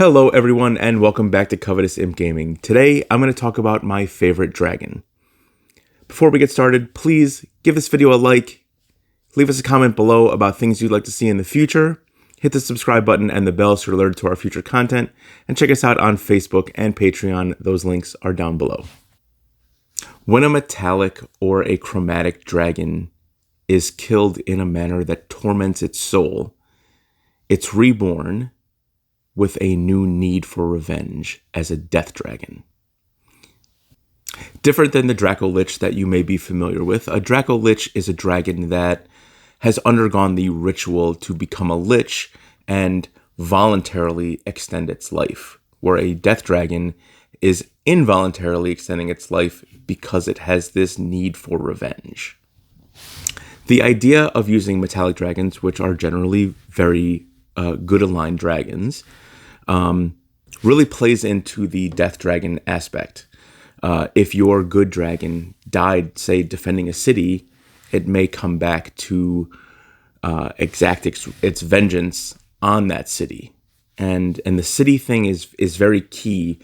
Hello everyone and welcome back to Covetous Imp Gaming. Today I'm going to talk about my favorite dragon. Before we get started, please give this video a like, leave us a comment below about things you'd like to see in the future, hit the subscribe button and the bell so you're alerted to our future content, and check us out on Facebook and Patreon. Those links are down below. When a metallic or a chromatic dragon is killed in a manner that torments its soul, it's reborn with a new need for revenge as a death dragon. Different than the Draco-Lich that you may be familiar with, a Draco-Lich is a dragon that has undergone the ritual to become a lich and voluntarily extend its life, where a death dragon is involuntarily extending its life because it has this need for revenge. The idea of using metallic dragons, which are generally very good aligned dragons, really plays into the death dragon aspect. If your good dragon died, say, defending a city, it may come back to exact its vengeance on that city. And the city thing is very key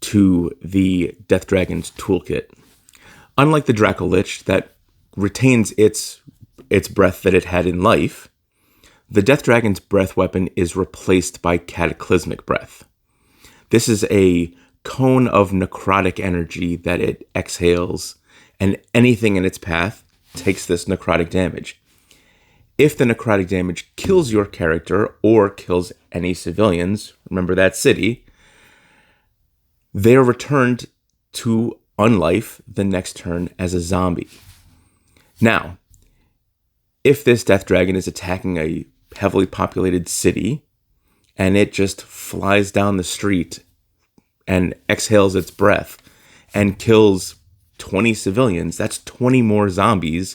to the death dragon's toolkit. Unlike the Draco-Lich that retains its breath that it had in life, the Death Dragon's breath weapon is replaced by cataclysmic breath. This is a cone of necrotic energy that it exhales, and anything in its path takes this necrotic damage. If the necrotic damage kills your character or kills any civilians, remember that city, they are returned to unlife the next turn as a zombie. Now, if this Death Dragon is attacking a heavily populated city and it just flies down the street and exhales its breath and kills 20 civilians, that's 20 more zombies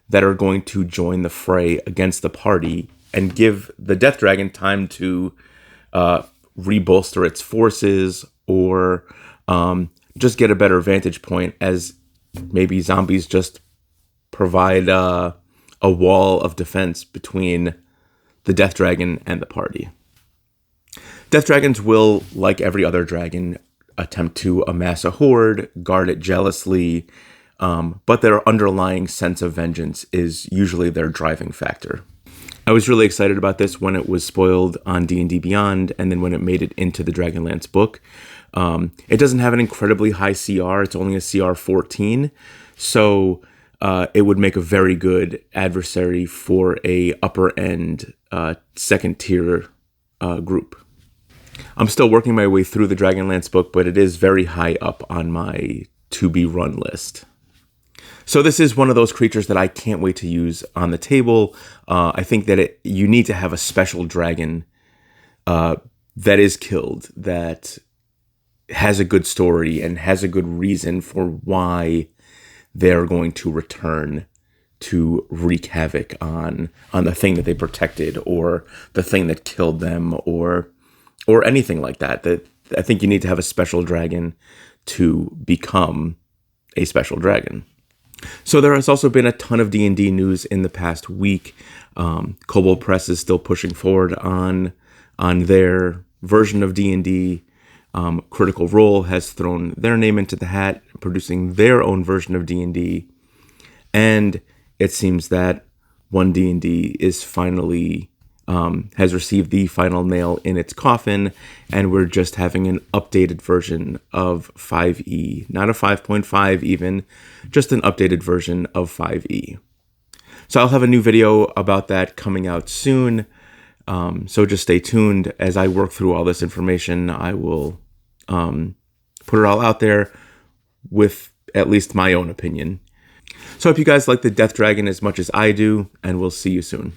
that are going to join the fray against the party and give the Death Dragon time to rebolster its forces or just get a better vantage point, as maybe zombies just provide a wall of defense between the Death Dragon and the party. Death Dragons will, like every other dragon, attempt to amass a horde, guard it jealously, but their underlying sense of vengeance is usually their driving factor. I was really excited about this when it was spoiled on D&D Beyond, and then when it made it into the Dragonlance book. It doesn't have an incredibly high CR, it's only a CR 14, so it would make a very good adversary for a upper end second tier group. I'm still working my way through the Dragonlance book, but it is very high up on my to be run list. So this is one of those creatures that I can't wait to use on the table. I think that you need to have a special dragon that is killed, that has a good story and has a good reason for why they're going to return to wreak havoc on the thing that they protected or the thing that killed them or anything like that. That I think you need to have a special dragon to become a special dragon. So there has also been a ton of D&D news in the past week. Kobold Press is still pushing forward on their version of D&D. Critical Role has thrown their name into the hat, producing their own version of D&D. And it seems that 1D&D is finally has received the final nail in its coffin, and we're just having an updated version of 5e, not a 5.5 even, just an updated version of 5e. So I'll have a new video about that coming out soon, so just stay tuned. As I work through all this information, I will put it all out there with at least my own opinion. So I hope you guys like the Death Dragon as much as I do, and we'll see you soon.